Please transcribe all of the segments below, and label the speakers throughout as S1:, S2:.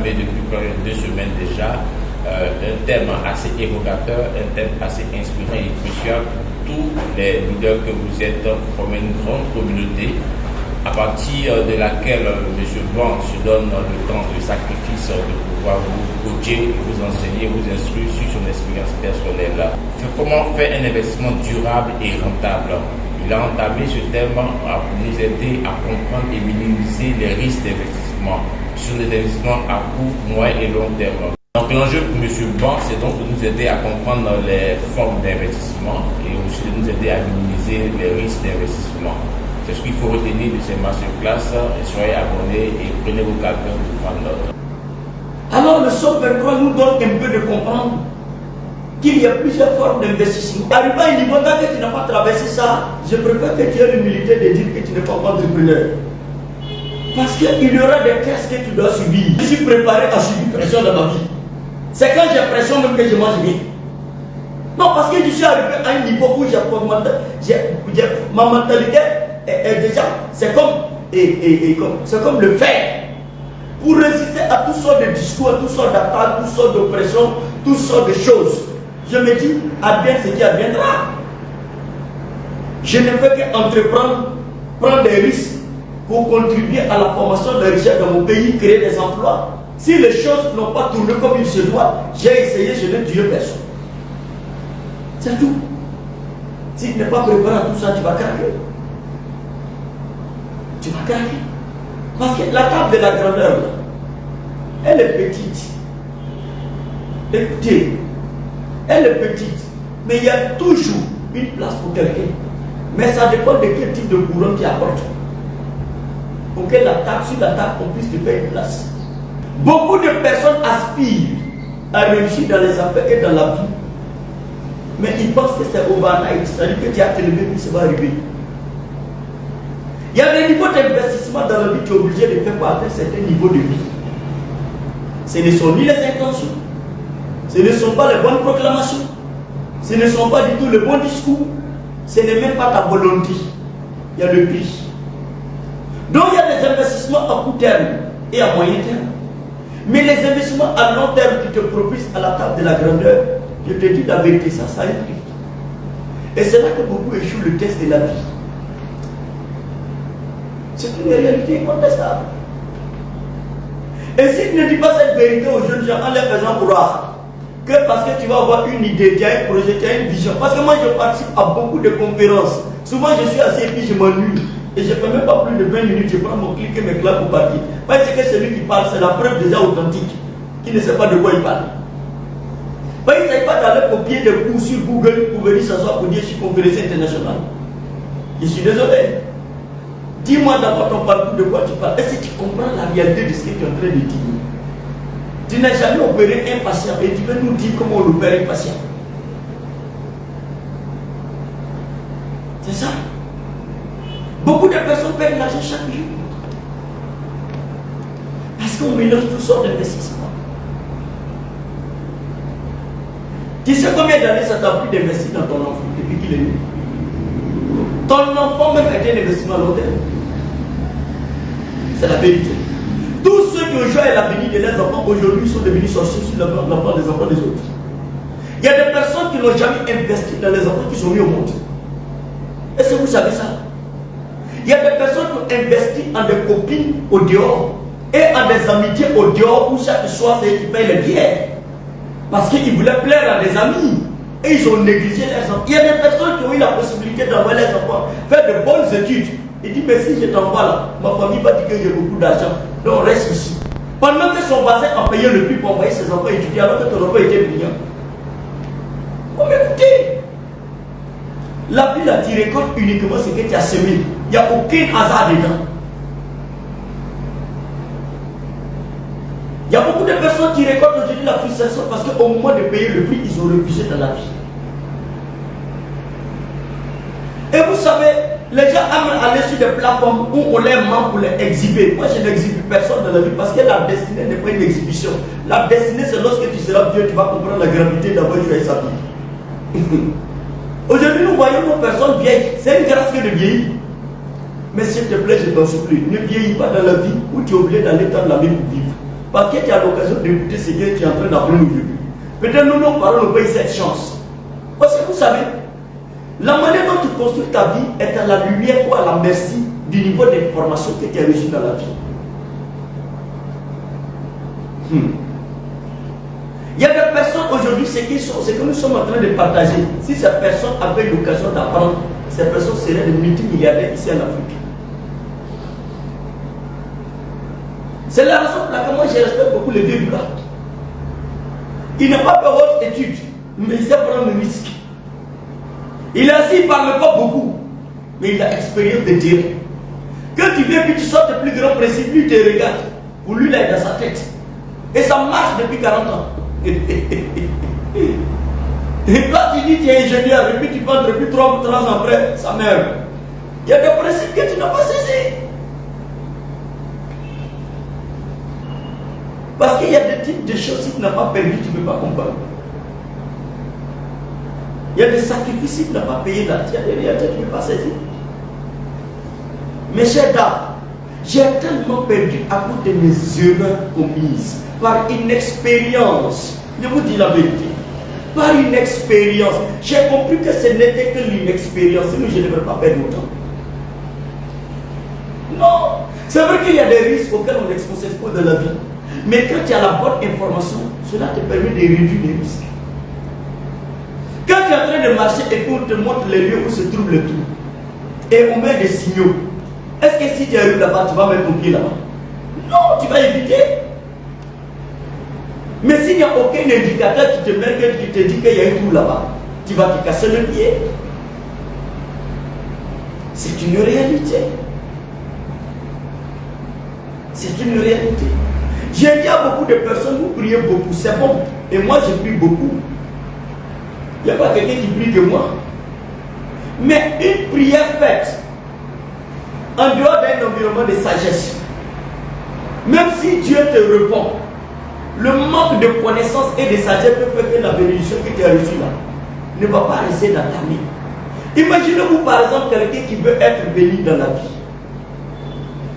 S1: entamé depuis près de 2 semaines déjà un thème assez évocateur, un thème assez inspirant et crucial pour tous les leaders que vous êtes pour former une grande communauté à partir de laquelle M. Ban se donne le temps de sacrifice de pouvoir vous coacher, vous enseigner, vous instruire sur son expérience personnelle. Comment faire un investissement durable et rentable? Il a entamé ce thème pour nous aider à comprendre et minimiser les risques d'investissement sur des investissements à court, moyen et long terme. Donc l'enjeu pour M. Ban, c'est donc de nous aider à comprendre les formes d'investissement et aussi de nous aider à minimiser les risques d'investissement. C'est ce qu'il faut retenir de ces masterclass. Soyez abonnés et prenez vos calculs pour prendre note.
S2: Alors le SOP 23 nous donne un peu de comprendre qu'il y a plusieurs formes d'investissement. Arrivé à un niveau tant que tu n'as pas traversé ça, je préfère que tu aies l'humilité de dire que tu n'es pas entrepreneur. Parce qu'il y aura des tests que tu dois subir. Je suis préparé à subir pression dans ma vie. C'est quand j'ai pression même que je mange bien. Non, parce que je suis arrivé à un niveau où ma mentalité est déjà, c'est comme le fer. Pour résister à toutes sortes de discours, à toutes sortes d'attaques, toutes sortes d'oppressions, toutes sortes de choses. Je me dis, advienne ce qui adviendra. Je ne fais qu'entreprendre, prendre des risques pour contribuer à la formation de richesse dans mon pays, créer des emplois. Si les choses n'ont pas tourné comme il se doit, j'ai essayé, je n'ai tué personne. C'est tout. Si tu n'es pas préparé à tout ça, tu vas craquer. Tu vas craquer. Parce que la table de la grandeur, elle est petite. Écoutez, elle est petite. Mais il y a toujours une place pour quelqu'un. Mais ça dépend de quel type de couronne tu apportes. Pour que la table, sur la table, on puisse te faire une place. Beaucoup de personnes aspirent à réussir dans les affaires et dans la vie. Mais ils pensent que c'est overnight, c'est-à-dire que tu as te levé puis ça va arriver. Il y a des niveaux d'investissement dans la vie que tu es obligé de faire pour atteindre certains niveaux de vie. Ce ne sont ni les intentions, ce ne sont pas les bonnes proclamations, ce ne sont pas du tout les bons discours, ce n'est même pas ta volonté. Il y a le prix. Donc il y a des investissements à court terme et à moyen terme. Mais les investissements à long terme qui te propulsent à la table de la grandeur, je te dis la vérité, ça a un prix. Et c'est là que beaucoup échouent le test de la vie. C'est une réalité incontestable. Et si tu ne dis pas cette vérité aux jeunes gens en leur faisant croire que parce que tu vas avoir une idée, tu as un projet, tu as une vision. Parce que moi je participe à beaucoup de conférences. Souvent je suis assis et puis je m'ennuie. Et je ne fais même pas plus de 20 minutes, je prends mon clic et mes claques pour partir. Parce que celui qui parle, c'est la preuve déjà authentique, qui ne sait pas de quoi il parle. Il ne s'agit pas d'aller copier des cours sur Google pour venir s'asseoir pour dire je suis conférencier international. Je suis désolé. Dis-moi d'abord ton parcours, de quoi tu parles. Est-ce que tu comprends la réalité de ce que tu es en train de dire? Tu n'as jamais opéré un patient et tu veux nous dire comment on opère un patient. C'est ça. Beaucoup de personnes perdent l'argent chaque jour. Parce qu'on mélange toutes sortes d'investissements. Tu sais combien d'années ça t'a pris d'investir dans ton enfant depuis qu'il est né? Ton enfant même est un investissement à long terme. C'est la vérité. Tous ceux qui ont joué à l'avenir de leurs enfants aujourd'hui sont devenus sorciers sur l'enfant des enfants des autres. Il y a des personnes qui n'ont jamais investi dans les enfants qui sont mis au monde. Est-ce que vous savez ça? Il y a des personnes qui ont investi en des copines au dehors et en des amitiés au dehors où chaque soir c'est eux qui payent les bières. Parce qu'ils voulaient plaire à des amis. Et ils ont négligé leurs enfants. Il y a des personnes qui ont eu la possibilité d'envoyer leurs enfants faire de bonnes études. Ils disent, mais si je t'envoie là, ma famille va dire que j'ai beaucoup d'argent. Donc reste ici. Pendant que son voisin a payé le prix pour envoyer ses enfants étudier, alors que ton enfant était brillant. Vous m'écoutez? La vie là, tu récoltes uniquement ce que tu as semé. Il n'y a aucun hasard dedans. Il y a beaucoup de personnes qui récoltent aujourd'hui la frustration parce qu'au moment de payer le prix, ils ont refusé dans la vie. Et vous savez, les gens aiment aller sur des plateformes où on les ment pour les exhiber. Moi, je n'exhibe personne dans la vie parce que la destinée n'est pas une exhibition. La destinée, c'est lorsque tu seras vieux, tu vas comprendre la gravité d'avoir joué sa vie. Aujourd'hui, nous voyons nos personnes vieilles. C'est une grâce que de vieillir. Mais s'il te plaît, je t'en supplie, ne vieillis pas dans la vie où tu es obligé d'aller dans la vie pour vivre. Parce que tu as l'occasion d'écouter ce que tu es en train d'apprendre aujourd'hui. Peut-être nous, nos parents n'ont pas eu cette chance. Parce que vous savez, la manière dont tu construis ta vie est à la lumière ou à la merci du niveau d'information que tu as reçu dans la vie. Il y a des personnes aujourd'hui, ce que nous sommes en train de partager. Si ces personnes avaient l'occasion d'apprendre, ces personnes seraient des multimilliardaires ici en Afrique. C'est la raison pour laquelle moi je respecte beaucoup les vieux gars. Il n'a pas peur d'autres études, mais il sait prendre le risque. Il est assis, il ne parle pas beaucoup, mais il a expérience de terrain. Quand tu viens puis tu sors tes plus grands principes, lui il te regarde. Pour lui, là, il est dans sa tête. Et ça marche depuis 40 ans. Et toi, tu dis que tu es ingénieur, et puis tu vas depuis 3 ans après, ça meurt. Il y a des principes que tu n'as pas saisi. Parce qu'il y a des types de choses, si tu n'as pas perdu, tu ne peux pas comprendre. Il y a des sacrifices, si tu n'as pas payé là, il y a des réalités que tu ne peux pas saisir. Mes chers dames, j'ai tellement perdu à cause de mes erreurs commises, par inexpérience. Je vous dis la vérité. Par inexpérience. J'ai compris que ce n'était que l'inexpérience, sinon je ne vais pas perdre mon temps. Non. C'est vrai qu'il y a des risques auxquels on n'expose pas dans la vie. Mais quand tu as la bonne information, cela te permet de réduire les risques. Quand tu es en train de marcher et qu'on te montre les lieux où se trouve le tout, et on met des signaux, est-ce que si tu arrives là-bas, tu vas mettre ton pied là-bas? Non, tu vas éviter. Mais s'il n'y a aucun indicateur qui te met, qui te dit qu'il y a un trou là-bas, tu vas te casser le pied. C'est une réalité. C'est une réalité. J'ai dit à beaucoup de personnes, vous priez beaucoup, c'est bon. Et moi, je prie beaucoup. Il n'y a pas quelqu'un qui prie que moi. Mais une prière faite en dehors d'un environnement de sagesse, même si Dieu te répond, le manque de connaissance et de sagesse peut faire que la bénédiction que tu as reçue là ne va pas rester dans ta vie. Imaginez-vous par exemple quelqu'un qui veut être béni dans la vie.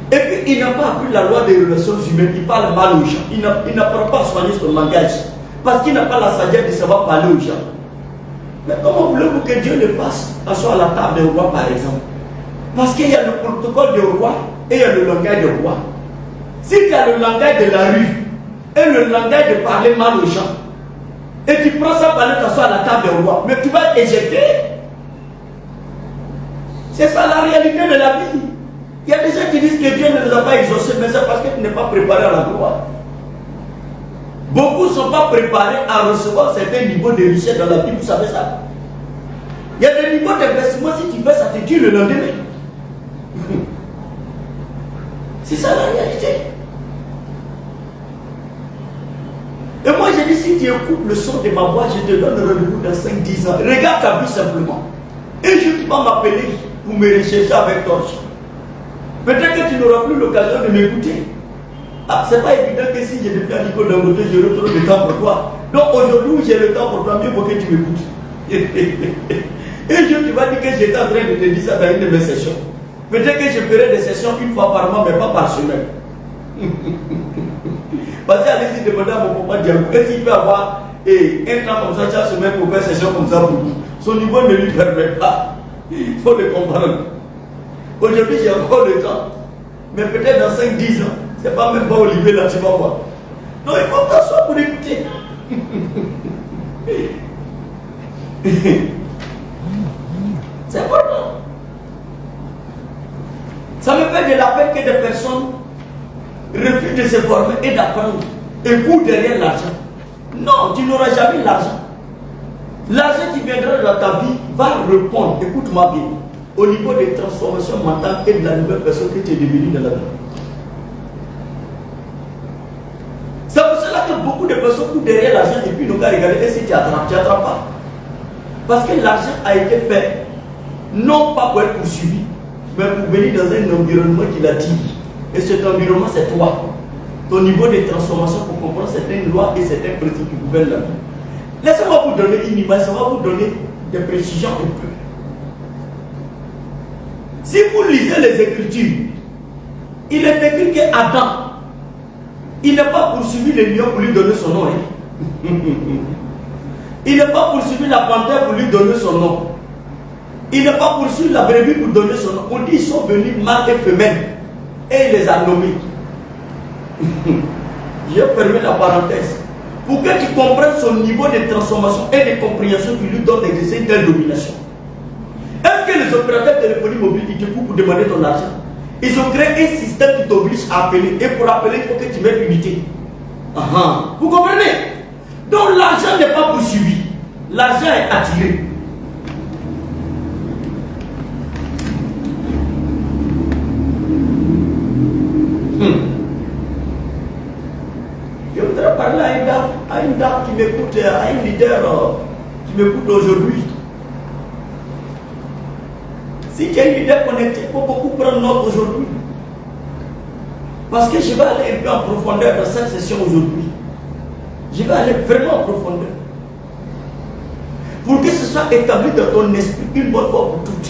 S2: Et puis il n'a pas appris la loi des relations humaines, il parle mal aux gens. Il n'apprend pas à soigner son langage. Parce qu'il n'a pas la sagesse de savoir parler aux gens. Mais comment voulez-vous que Dieu le fasse asseoir à la table des rois par exemple? Parce qu'il y a le protocole des rois et il y a le langage des rois. Si tu as le langage de la rue et le langage de parler mal aux gens, et tu prends ça pour aller t'asseoir à la table des rois, mais tu vas éjecter. C'est ça la réalité de la vie. Il y a des gens qui disent que Dieu ne les a pas exaucés, mais c'est parce que tu n'es pas préparé à la gloire. Beaucoup ne sont pas préparés à recevoir certains niveaux de richesse dans la vie, vous savez ça. Il y a des niveaux d'investissement, si tu fais ça, te tue le lendemain. C'est ça la réalité. Et moi j'ai dit, si tu écoutes le son de ma voix, je te donne rendez-vous dans 5-10 ans. Regarde ta vie simplement. Un jour tu vas m'appeler pour me rechercher avec torche. Peut-être que tu n'auras plus l'occasion de m'écouter. Ah, c'est pas évident que si je te fais un Nico Dangote, je retrouve le temps pour toi. Donc aujourd'hui où j'ai le temps pour toi, mieux vaut que tu m'écoutes. Un jour tu vas dire que j'étais en train de te dire ça dans une de mes sessions. Peut-être que je ferai des sessions une fois par mois, mais pas par semaine. Parce que allez-y demander à mon papa Diago, est-ce qu'il peut avoir un temps comme ça chaque semaine pour faire session comme ça pour vous? Son niveau ne lui permet pas. Il faut le comprendre. Aujourd'hui j'ai encore le temps. Mais peut-être dans 5-10 ans, c'est pas même pas Olivier là, tu vas voir. Non, il faut t'asseoir pour écouter. C'est important. Ça me fait de la peine que des personnes refusent de se former et d'apprendre et courent derrière l'argent. Non, tu n'auras jamais l'argent. L'argent qui viendra dans ta vie va répondre, écoute-moi bien, au niveau des transformations mentales et de la nouvelle personne que tu es devenue dans la vie. C'est pour cela que beaucoup de personnes courent derrière l'argent et puis nous regardent et si tu attrapes pas. Parce que l'argent a été fait non pas pour être poursuivi, mais pour venir dans un environnement qui l'attire. Et cet environnement, c'est toi. Ton niveau de transformation pour comprendre certaines lois et certains principes qui gouvernent la vie. Laissez-moi vous donner une image, ça va vous donner des précisions un peu. Si vous lisez les Écritures, il est écrit qu'Adam, Il n'a pas poursuivi le lion pour lui donner son nom. Hein. Il n'a pas poursuivi la panthère pour lui donner son nom. Il n'a pas poursuivi la brebis pour donner son nom. On dit qu'ils sont venus mâles et femelles. Et il les a nommés. J'ai fermé la parenthèse. Pour que tu comprennes son niveau de transformation et de compréhension qui lui donne d'exercer une telle domination. Est-ce que les opérateurs de téléphonie mobile ils te coupent pour demander ton argent? Ils ont créé un système qui t'oblige à appeler. Et pour appeler, il faut que tu mettes l'unité. Vous comprenez? Donc l'argent n'est pas poursuivi. L'argent est attiré. Je voudrais parler à une dame qui m'écoute, à un leader qui m'écoute aujourd'hui. Si tu es un leader connecté, il faut beaucoup prendre note aujourd'hui. Parce que je vais aller un peu en profondeur dans cette session aujourd'hui. Je vais aller vraiment en profondeur. Pour que ce soit établi dans ton esprit une bonne fois pour toutes.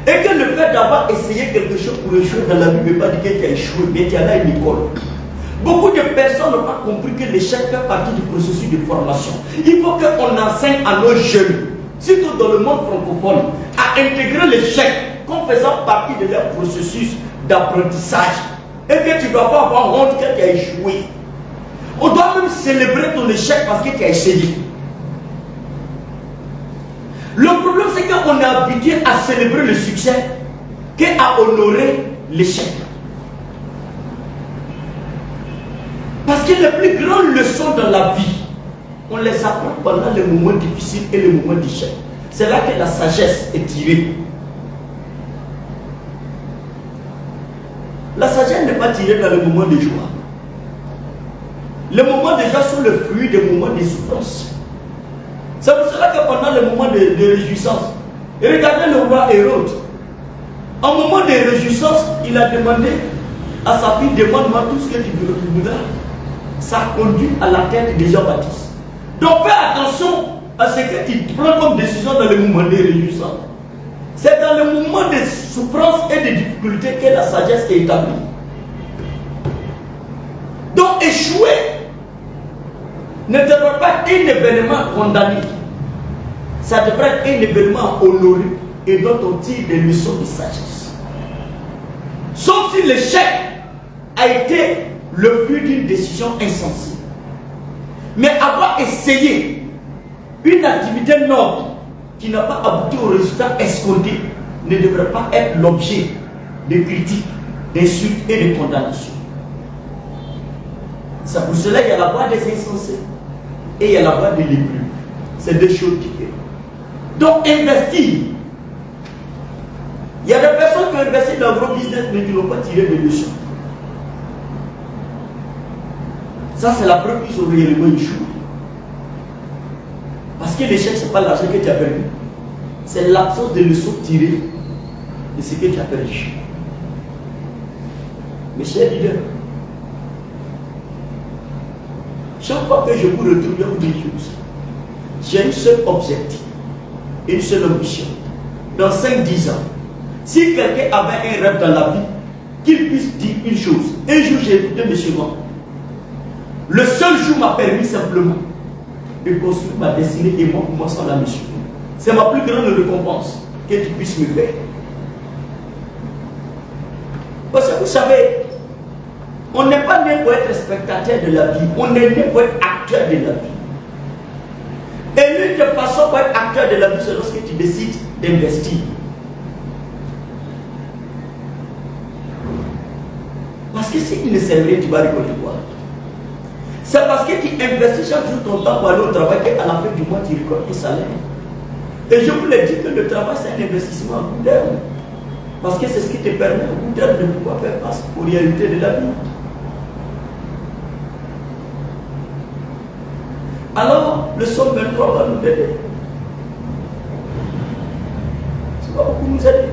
S2: Et que le fait d'avoir essayé quelque chose pour échouer dans la vie ne veut pas dire que tu as échoué, mais tu es là à une école. Beaucoup de personnes n'ont pas compris que l'échec fait partie du processus de formation. Il faut qu'on enseigne à nos jeunes, surtout dans le monde francophone, à intégrer l'échec comme faisant partie de leur processus d'apprentissage. Et que tu ne dois pas avoir honte que tu as échoué. On doit même célébrer ton échec parce que tu as essayé. Le problème, c'est qu'on est habitué à célébrer le succès qu'à honorer l'échec. Parce que les plus grandes leçons dans la vie, on les apprend pendant les moments difficiles et les moments d'échec. C'est là que la sagesse est tirée. La sagesse n'est pas tirée dans les moments de joie. Les moments de joie sont le fruit des moments de souffrance. C'est pour cela que pendant les moments de réjouissance, regardez le roi Hérode. En moment de réjouissance, il a demandé à sa fille, demande-moi tout ce que tu voudras. Ça conduit à la tête de Jean-Baptiste. Donc fais attention à ce que tu prends comme décision dans les moments de réjouissance. C'est dans les moments de souffrance et de difficulté que la sagesse est établie. Donc échouer ne devrait pas être un événement condamné. Ça devrait être un événement honoré et dont on tire des leçons de sagesse. Sauf si l'échec a été le fruit d'une décision insensée. Mais avoir essayé une activité noble qui n'a pas abouti au résultat escompté ne devrait pas être l'objet de critiques, d'insultes et de condamnations. C'est pour cela qu'il y a la voie des insensés et il y a la voie des lépreux. C'est deux choses différentes. Donc investir. Il y a des personnes qui ont investi dans gros business mais qui n'ont pas tiré de leçons. Ça c'est la preuve qu'ils ont réellement échoué. Parce que l'échec, ce n'est pas l'argent que tu as perdu. C'est l'absence de leçons tirées de ce que tu as perdu. Mes chers leaders, chaque fois que je vous retrouve dans des choses, j'ai un seul objectif, une seule ambition. Dans 5-10 ans, si quelqu'un avait un rêve dans la vie, qu'il puisse dire une chose. Un jour, j'ai écouté M. Van. Le seul jour m'a permis simplement de construire ma destinée et moi commençant à la me suivre. C'est ma plus grande récompense que tu puisses me faire. Parce que vous savez, on n'est pas né pour être spectateur de la vie, on est né pour être acteur de la vie. Et l'une des façons pour être acteur de la vie, c'est lorsque tu décides d'investir. Parce que si tu ne sais rien, tu vas récolter quoi? C'est parce que tu investis chaque jour ton temps pour aller au travail qu'à la fin du mois, tu récoltes ton salaire. Et je vous l'ai dit que le travail, c'est un investissement à bout terme. Parce que c'est ce qui te permet à bout terme de pouvoir faire face aux réalités de la vie. Alors, le Somme 23 va nous aider. Ça va beaucoup nous aider.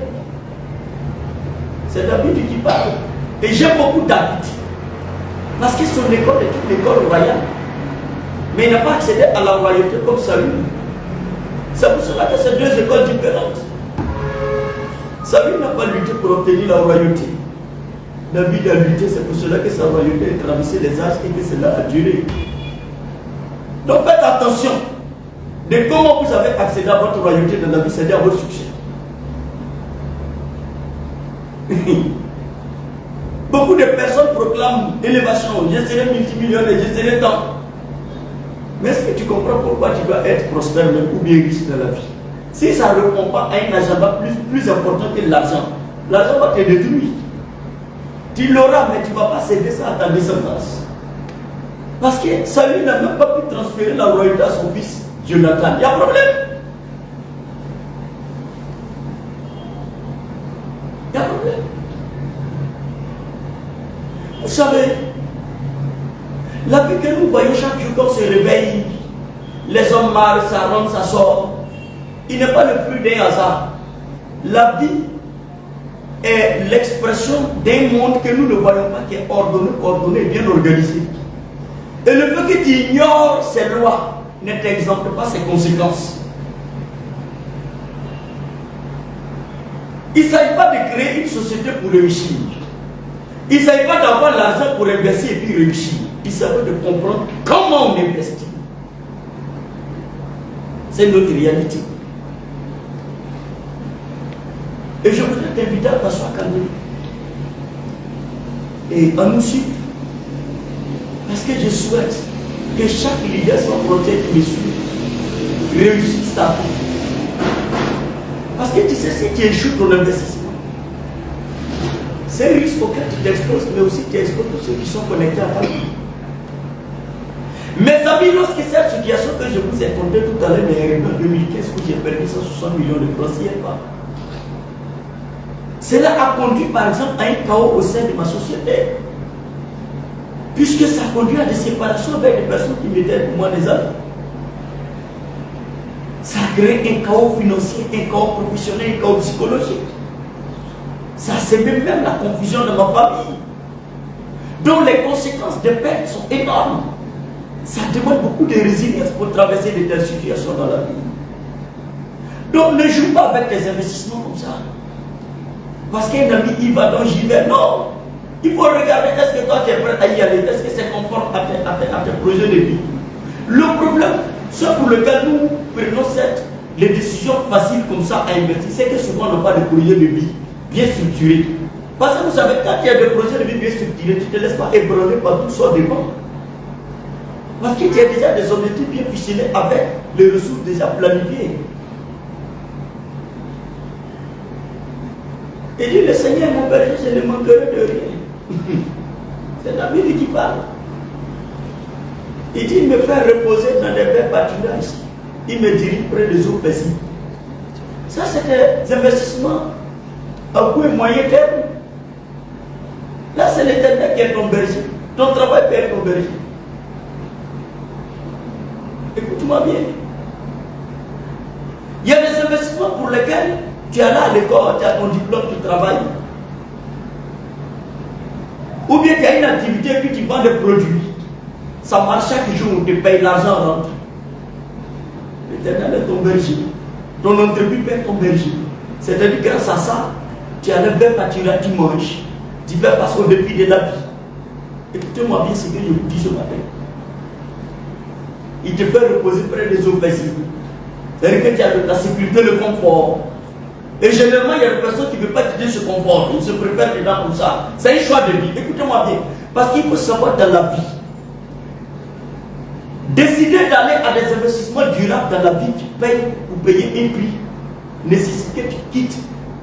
S2: C'est David qui parle. Et j'aime beaucoup David. Parce que son école est une école royale. Mais il n'a pas accédé à la royauté comme Saül. C'est pour cela que c'est deux écoles différentes. Saül n'a pas lutté pour obtenir la royauté. David a lutté, c'est pour cela que sa royauté a traversé les âges et que cela a duré. Donc faites attention de comment vous avez accédé à votre royauté dans la vie, c'est-à-dire à votre succès. Beaucoup de personnes proclament élévation, je serai multimillionnaire, je serai tant. Mais est-ce que tu comprends pourquoi tu dois être prospère même ou bien riche dans la vie? Si ça ne répond pas à un agenda plus important que l'argent, l'argent va te détruire. Tu l'auras, mais tu ne vas pas céder ça à ta descendance. Parce que Saül n'a même pas pu transférer la royauté à son fils Jonathan. Il y a un problème. Il y a un problème. Vous savez, la vie que nous voyons chaque jour quand on se réveille, les hommes marchent, ça rentre, ça sort. Il n'est pas le fruit d'un hasard. La vie est l'expression d'un monde que nous ne voyons pas, qui est ordonné, coordonné, bien organisé. Et le fait que tu ignores ces lois ne t'exempte pas ses conséquences. Il ne s'agit pas de créer une société pour réussir. Il ne s'agit pas d'avoir l'argent pour investir et puis réussir. Il s'agit de comprendre comment on investit. C'est notre réalité. Et je voudrais t'inviter à t'asseoir calmement et à nous suivre. Parce que je souhaite que chaque leader sans frontière qui me suit réussisse sa vie. Parce que tu sais, si tu échoues ton investissement, c'est un risque auquel tu t'exposes, mais aussi tu exposes tous ceux qui sont connectés à ta vie. Mes amis, lorsque cette situation que je vous ai contée tout à l'heure m'est arrivée en 2015 où j'ai perdu 160 millions de francs CFA, cela a conduit par exemple à un chaos au sein de ma société. Puisque ça conduit à des séparations avec des personnes qui m'étaient pour moi des amis. Ça a créé un chaos financier, un chaos professionnel, un chaos psychologique. Ça a sémé même la confusion de ma famille. Donc les conséquences des pertes sont énormes. Ça demande beaucoup de résilience pour traverser de telles situations dans la vie. Donc ne joue pas avec des investissements comme ça. Parce qu'un ami, il va donc j'y vais. Non. Il faut regarder, est-ce que toi tu es prêt à y aller? Est-ce que c'est conforme à tes projets de vie? Le problème, ce pour lequel nous prenons les décisions faciles comme ça à investir, c'est que souvent on n'a pas de projet de vie bien structuré. Parce que vous savez, quand il y a des projets de vie bien structurés, tu ne te laisses pas ébranler par toutes sortes de vents. Parce que tu as déjà des objectifs bien ficelés avec les ressources déjà planifiées. Et dit, le Seigneur mon berger, je ne manquerai de rien. C'est David qui parle. Il dit, il me fait reposer dans des verts pâturages. Il me dirige près des eaux paisibles. Ça, c'est des investissements à court et moyen terme. Là, c'est l'Éternel qui est ton berger. Ton travail peut être ton berger. Écoute-moi bien. Il y a des investissements pour lesquels tu es là à l'école, tu as ton diplôme, tu travailles. Ou bien tu as une activité et puis tu vends des produits. Ça marche chaque jour, tu payes, l'argent rentre. L'Éternel est ton berger. Ton entreprise est ton berger. C'est-à-dire grâce à ça, tu as le verre pâturage, tu manges. Tu fais face au défi de la vie. Écoutez-moi bien ce que je vous dis ce matin. Il te fait reposer près des eaux paisibles. C'est-à-dire que tu as la sécurité, le confort. Et généralement, il y a des personnes qui ne veulent pas quitter ce confort. Ils se préfèrent dedans comme ça. C'est un choix de vie. Écoutez-moi bien. Parce qu'il faut savoir dans la vie. Décider d'aller à des investissements durables dans la vie qui payent pour payer un prix nécessite que tu quittes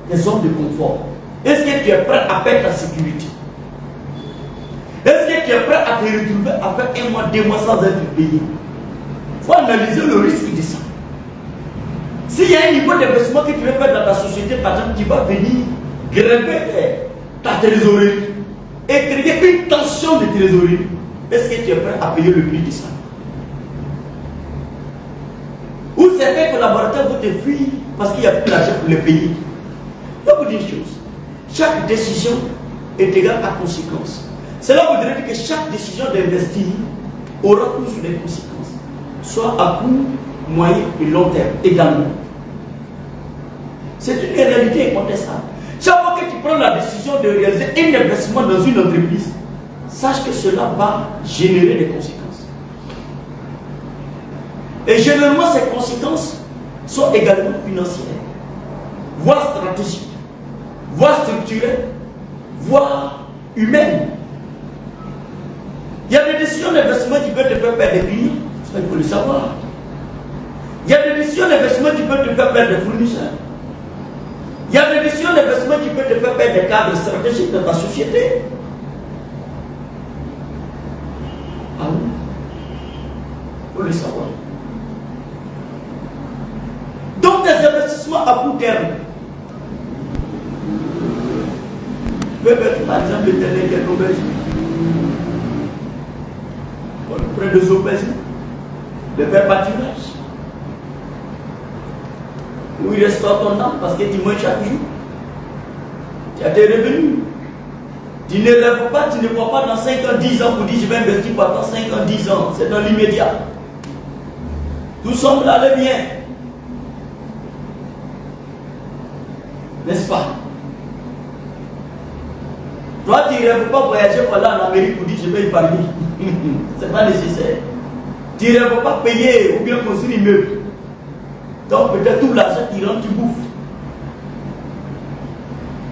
S2: tes zones de confort. Est-ce que tu es prêt à perdre ta sécurité? Est-ce que tu es prêt à te retrouver à faire un mois, 2 mois sans être payé? Il faut analyser le risque de ça. S'il y a un niveau d'investissement que tu veux faire dans ta société, par exemple, qui va venir grimper ta trésorerie et créer une tension de trésorerie, est-ce que tu es prêt à payer le prix de ça? Ou certains collaborateurs vont te fuir parce qu'il n'y a plus d'argent pour les payer. Je vais vous dire une chose. Chaque décision est égale à conséquence. Cela voudrait dire que chaque décision d'investir aura toujours des conséquences, soit à court, moyen et long terme également. C'est une réalité incontestable. Chaque fois que tu prends la décision de réaliser un investissement dans une entreprise, sache que cela va générer des conséquences. Et généralement, ces conséquences sont également financières, voire stratégiques, voire structurelles, voire humaines. Il y a des décisions d'investissement qui peuvent te faire perdre des clients, ça il faut le savoir. Il y a des décisions d'investissement qui peuvent te faire perdre des fournisseurs. Il y a des décisions d'investissement qui peuvent te faire perdre des cadres stratégiques dans ta société. Ah oui, il faut le savoir. Donc des investissements à court terme peuvent être par exemple de tenir quelques auberges. On prend des auberges, de faire pâturage. Où il restaure ton âme parce que tu manges chaque jour. Tu as tes revenus. Tu ne lèves pas, tu ne crois pas dans 5 ans, 10 ans pour dire je vais investir pendant 5 ans, 10 ans. C'est dans l'immédiat. Tout semble aller bien. N'est-ce pas? Toi, tu ne rêves pas voyager pour aller en Amérique pour dire je vais y parler. Ce n'est pas nécessaire. Tu ne rêves pas payer ou bien construire un immeuble. Donc peut-être tout l'argent qui rentre, tu bouffes.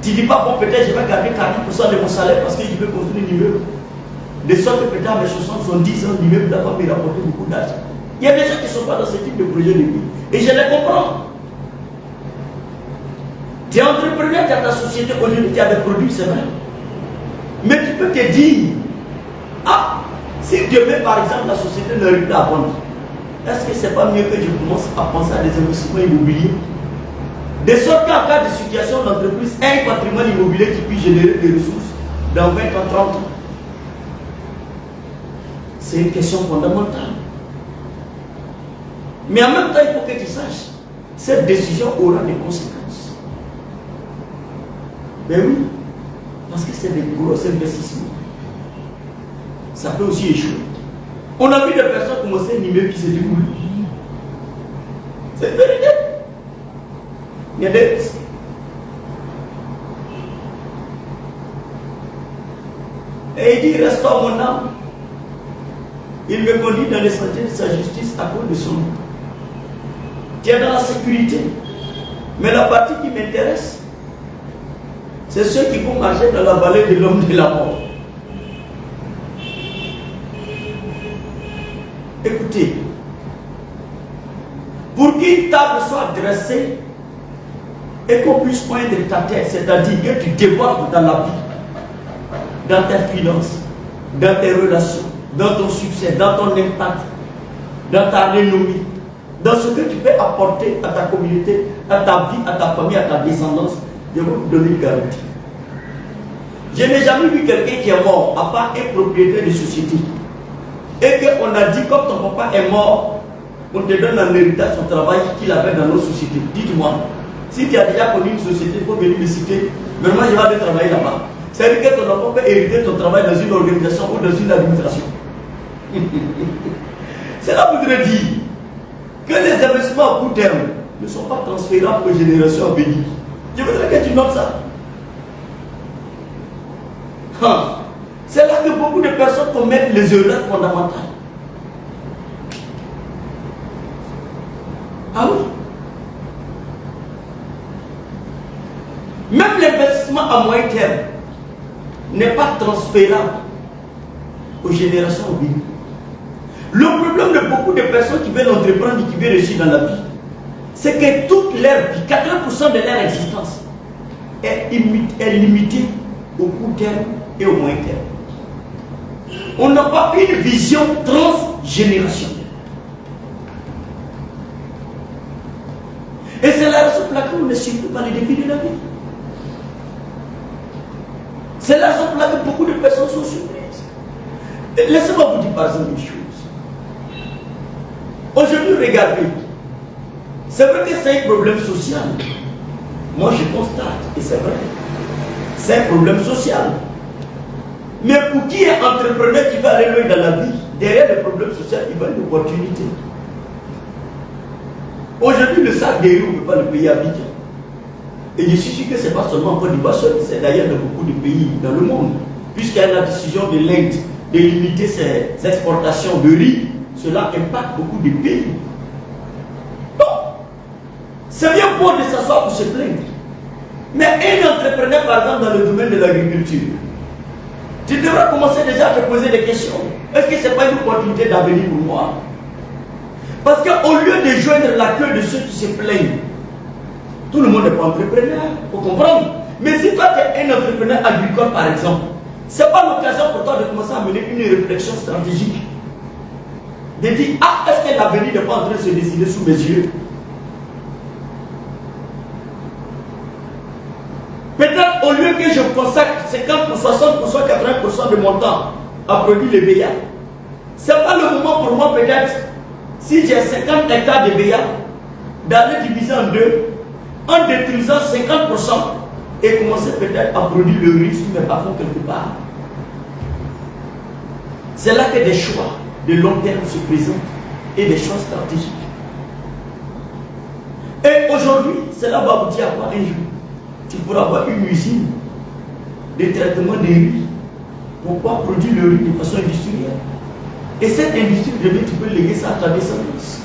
S2: Tu ne dis pas, bon, peut-être je vais garder 40% de mon salaire parce que je vais construire un immeuble. De sorte que peut-être à mes 70 ans, l'immeuble n'a pas me rapporter beaucoup d'argent. Il y a des gens qui ne sont pas dans ce type de projet de vie. Et je les comprends. Tu es entrepreneur, tu as ta société, aujourd'hui tu as des produits, c'est vrai. Mais tu peux te dire, ah, si demain par exemple la société n'arrive plus à vendre, est-ce que c'est pas mieux que je commence à penser à des investissements immobiliers? De sorte qu'en cas de situation d'entreprise, un patrimoine immobilier qui puisse générer des ressources dans 20 ans, 30 ans. C'est une question fondamentale. Mais en même temps, il faut que tu saches, cette décision aura des conséquences. Ben oui, parce que c'est des gros investissements. Ça peut aussi échouer. On a vu des personnes commencer un immeuble qui se déroule. C'est vérité. Il y a des risques. Et il dit, restaure mon âme. Il me conduit dans les sentiers de sa justice à cause de son nom. Tu es dans la sécurité. Mais la partie qui m'intéresse, c'est ceux qui vont marcher dans la vallée de l'homme de la mort. Écoutez, pour qu'une table soit dressée et qu'on puisse poindre ta tête, c'est-à-dire que tu débordes dans la vie, dans tes finances, dans tes relations, dans ton succès, dans ton impact, dans ta renommée, dans ce que tu peux apporter à ta communauté, à ta vie, à ta famille, à ta descendance, je vais vous donner une garantie. Je n'ai jamais vu quelqu'un qui est mort, à part un propriétaire de société. Et qu'on a dit, comme ton papa est mort, on te donne en héritage son travail qu'il avait dans nos sociétés. Dites-moi, si tu as déjà connu une société, il faut venir me citer, vraiment je vais aller travailler là-bas. C'est-à-dire que ton enfant peut hériter ton travail dans une organisation ou dans une administration. Cela voudrait dire que les investissements à court terme ne sont pas transférables aux générations à venir. Je voudrais que tu notes ça. C'est là que beaucoup de personnes commettent les erreurs fondamentales. Ah oui. Même l'investissement à moyen terme n'est pas transférable aux générations à venir. Le problème de beaucoup de personnes qui veulent entreprendre et qui veulent réussir dans la vie, c'est que toute leur vie, 80% de leur existence, est limitée au court terme et au moyen terme. On n'a pas une vision transgénérationnelle. Et c'est la raison pour laquelle on ne suit pas les défis de la vie. C'est la raison pour laquelle beaucoup de personnes sont surprises. Laissez-moi vous dire par exemple une chose. Aujourd'hui, regardez. C'est vrai que c'est un problème social. Moi, je constate, et c'est vrai. C'est un problème social. Mais pour qui est entrepreneur qui va aller loin dans la vie, derrière le problème social, il va y avoir une opportunité. Aujourd'hui, le sac de riz, on ne peut pas le payer à Abidjan. Et je suis sûr que ce n'est pas seulement en Côte d'Ivoire seul, c'est d'ailleurs dans beaucoup de pays dans le monde. Puisqu'il y a la décision de l'Inde de limiter ses exportations de riz, cela impacte beaucoup de pays. Donc, c'est bien beau de s'asseoir pour se plaindre. Mais un entrepreneur, par exemple, dans le domaine de l'agriculture, tu devras commencer déjà à te poser des questions. Est-ce que ce n'est pas une opportunité d'avenir pour moi? Parce qu'au lieu de joindre la queue de ceux qui se plaignent, tout le monde n'est pas entrepreneur, il faut comprendre. Mais si toi tu es un entrepreneur agricole par exemple, ce n'est pas l'occasion pour toi de commencer à mener une réflexion stratégique. De dire, ah, est-ce que l'avenir n'est pas en train de se décider sous mes yeux? Peut-être au lieu que je consacre 50%, 60%, 80% de mon temps à produire les BA, ce n'est pas le moment pour moi peut-être, si j'ai 50 hectares de BA, d'aller diviser en deux, en détruisant 50% et commencer peut-être à produire le riz sur mes bas-fonds quelque part. C'est là que des choix de long terme se présentent et des choix stratégiques. Et aujourd'hui, cela va aboutir à quoi un jour? Tu pourras avoir une usine de traitement de riz pour pouvoir produire le riz de façon industrielle. Et cette industrie, demain, tu peux léguer ça à ta descendance.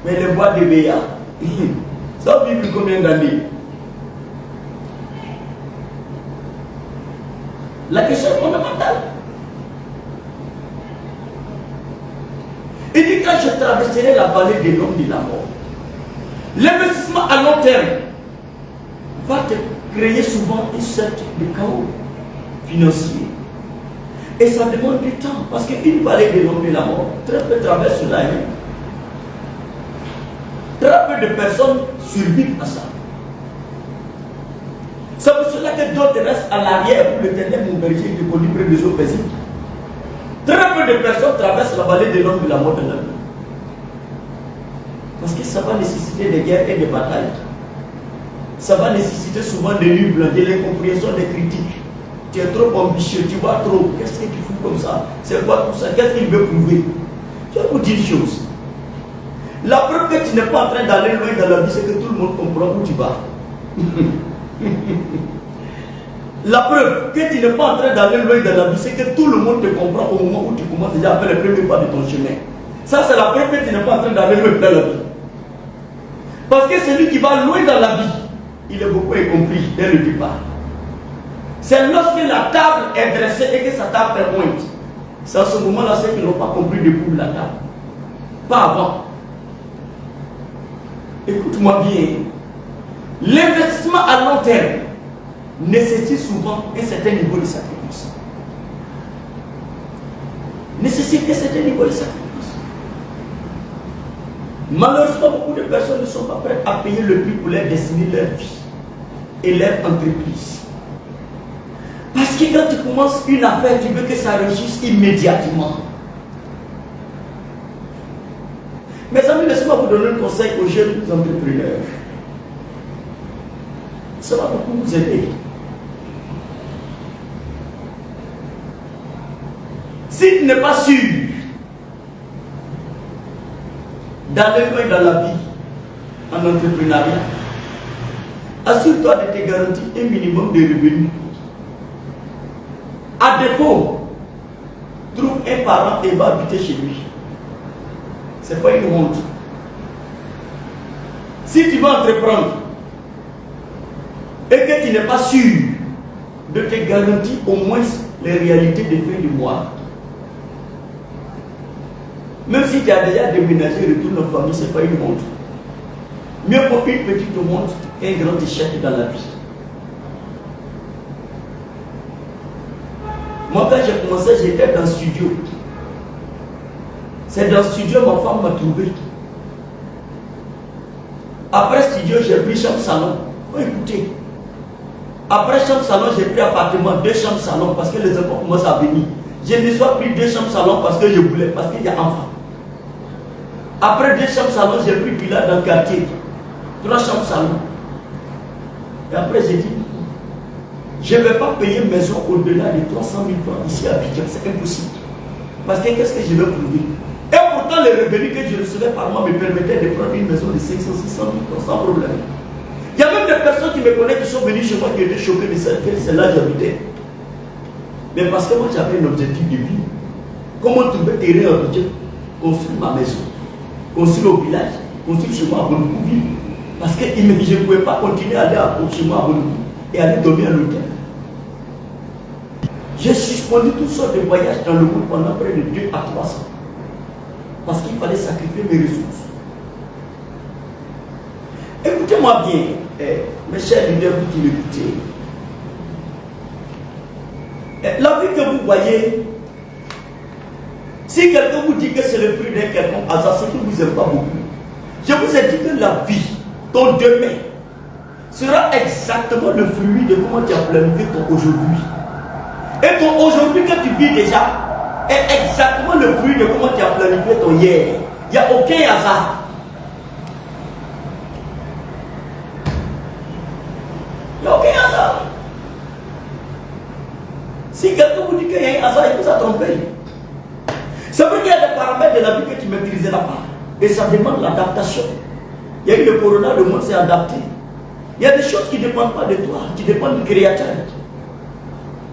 S2: Mais les bois de BA, ça va vivre combien d'années? La question est fondamentale. Il dit quand je traverserai la vallée de l'ombre de la mort, l'investissement à long terme va te créer souvent une sorte de chaos financier. Et ça demande du temps. Parce qu'une vallée de l'ombre de la mort, très peu traversent cela. Très peu de personnes survivent à ça. C'est pour cela que d'autres restent à l'arrière où l'Éternel mon berger te conduit près des eaux paisibles. Très peu de personnes traversent la vallée de l'ombre de la mort de la vie. Parce que ça va nécessiter des guerres et des batailles. Ça va nécessiter souvent des nuits blanches, de l'incompréhension, des critiques. Tu es trop ambitieux, tu vois trop. Qu'est-ce que tu fous comme ça? C'est quoi tout ça? Qu'est-ce qu'il veut prouver? Je vais vous dire une chose. La preuve que tu n'es pas en train d'aller loin dans la vie, c'est que tout le monde comprend où tu vas. La preuve que tu n'es pas en train d'aller loin dans la vie, c'est que tout le monde te comprend au moment où tu commences déjà à faire les premiers pas de ton chemin. Ça, c'est la preuve que tu n'es pas en train d'aller loin dans la vie. Parce que celui qui va loin dans la vie, il est beaucoup incompris dès le départ. C'est lorsque la table est dressée et que sa table est pointe. C'est à ce moment-là ceux qui n'ont pas compris de pour la table. Pas avant. Écoute-moi bien. L'investissement à long terme nécessite souvent un certain niveau de sacrifice. Nécessite un certain niveau de sacrifice. Malheureusement, beaucoup de personnes ne sont pas prêtes à payer le prix pour leur destiner leur vie et leur entreprise. Parce que quand tu commences une affaire, tu veux que ça réussisse immédiatement. Mes amis, laissez-moi vous donner un conseil aux jeunes entrepreneurs. Ça va beaucoup vous aider. Si tu n'es pas sûr d'aller loin dans la vie en entrepreneuriat, assure-toi de te garantir un minimum de revenus. À défaut, trouve un parent et va habiter chez lui. Ce n'est pas une honte. Si tu vas entreprendre et que tu n'es pas sûr de te garantir au moins les réalités de fin du mois, même si tu as déjà déménagé et retourné en famille, ce n'est pas une honte. Mieux pour une petite honte qu'un grand échec dans la vie. Moi, quand j'ai commencé, j'étais dans le studio. C'est dans le studio ma femme m'a trouvé. Après studio, j'ai pris chambre salon. Il faut écouter. Après chambre salon, j'ai pris appartement, 2 chambres salon parce que les enfants commencent à venir. Je ne suis pas pris 2 chambres salon parce que je voulais, parce qu'il y a enfants. Après 2 chambres salon, j'ai pris villa dans le quartier. 3 chambres salon. Et après, j'ai dit, je ne vais pas payer une maison au-delà de 300 000 francs ici à Abidjan. C'est impossible. Parce que qu'est-ce que je vais prouver? Et pourtant, les revenus que je recevais par mois me permettaient de prendre une maison de 500, 600 000 francs sans problème. des personnes qui me connaissent qui sont venues chez moi qui étaient choquées de ça, que c'est là que j'habitais. Mais parce que moi j'avais un objectif de vie. Comment trouver terrain en budget? Construire ma maison, construire au village, construire chez moi à Bonnecouville. Parce que je ne pouvais pas continuer à aller chez moi à Bonnecouville et aller dormir à l'hôtel. J'ai suspendu toutes sortes de voyages dans le monde pendant près de 2 à 3 ans. Parce qu'il fallait sacrifier mes ressources. Écoutez-moi bien, mes chers leaders, vous qui m'écoutez. La vie que vous voyez, si quelqu'un vous dit que c'est le fruit d'un quelconque hasard, c'est qu'il ne vous aime pas beaucoup. Je vous ai dit que la vie, ton demain, sera exactement le fruit de comment tu as planifié ton aujourd'hui. Et ton aujourd'hui que tu vis déjà est exactement le fruit de comment tu as planifié ton hier. Il n'y a aucun hasard. Il n'y a aucun hasard. Si quelqu'un vous dit qu'il y a un hasard, il vous a trompé. C'est vrai qu'il y a des paramètres de la vie que tu ne maîtriseras pas. Et ça demande l'adaptation. Il y a eu le corona, le monde s'est adapté. Il y a des choses qui ne dépendent pas de toi, qui dépendent du créateur.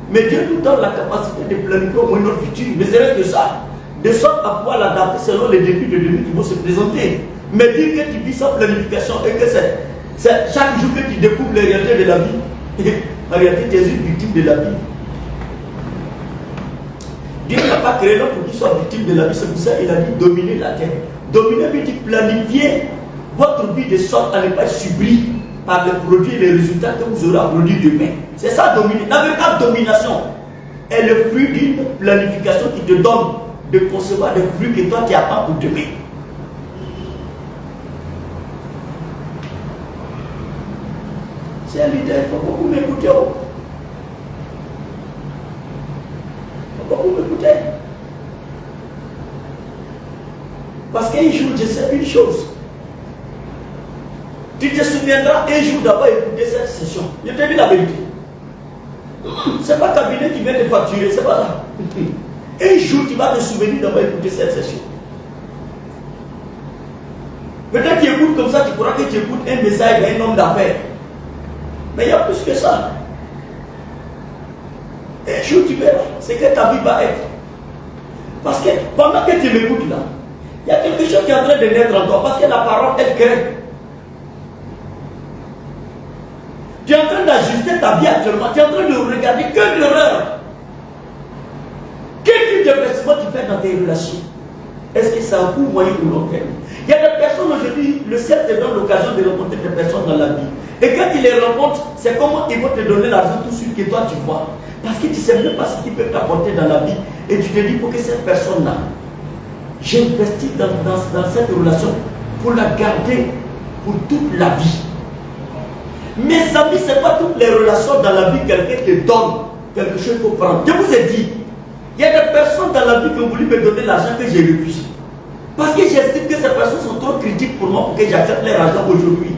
S2: Mais Dieu nous donne la capacité de planifier au moins notre futur. Mais c'est rien que ça. De sorte à pouvoir l'adapter selon les défis de demain qui vont se présenter. Mais dire que tu vis sans planification et que c'est chaque jour que tu découvres les réalités de la vie. En réalité, tu es une victime de la vie. Dieu n'a pas créé l'homme pour qu'il soit victime de la vie. C'est pour ça qu'il a dit dominer la terre. Dominer veut dire planifier votre vie de sorte à ne pas être subie par les produits et les résultats que vous aurez à produire demain. C'est ça dominer. La véritable domination est le fruit d'une planification qui te donne de concevoir des fruits que toi tu attends pour demain. C'est un leader, il faut beaucoup m'écouter. Beaucoup m'écouter. Parce qu'un jour, je sais une chose. Tu te souviendras un jour d'avoir écouté cette session. Je te dis la vérité. Ce n'est pas le cabinet qui vient te facturer, c'est pas ça. Un jour, tu vas te souvenir d'avoir écouté cette session. Peut-être que tu écoutes comme ça, tu crois que tu écoutes un message d'un homme d'affaires. Mais il y a plus que ça. Un jour, tu verras ce que ta vie va être. Parce que pendant que tu m'écoutes là, il y a quelque chose qui est en train de naître en toi. Parce que la parole, elle crée. Tu es en train d'ajuster ta vie actuellement. Tu es en train de regarder que l'erreur. Quel type d'investissement tu fais dans tes relations? Est-ce que ça a un coût moyen ou long terme? Il y a des personnes aujourd'hui, le ciel te donne l'occasion de rencontrer des personnes dans la vie. Et quand tu les rencontres, c'est comment ils vont te donner l'argent tout de suite que toi tu vois. Parce que tu ne sais même pas ce qu'ils peuvent t'apporter dans la vie. Et tu te dis, pour que cette personne-là, j'investis dans cette relation pour la garder pour toute la vie. Mes amis, ce n'est pas toutes les relations dans la vie quelqu'un te donne quelque chose pour prendre. Je vous ai dit, il y a des personnes dans la vie qui ont voulu me donner l'argent que j'ai refusé. Parce que j'estime que ces personnes sont trop critiques pour moi pour que j'accepte leur argent aujourd'hui.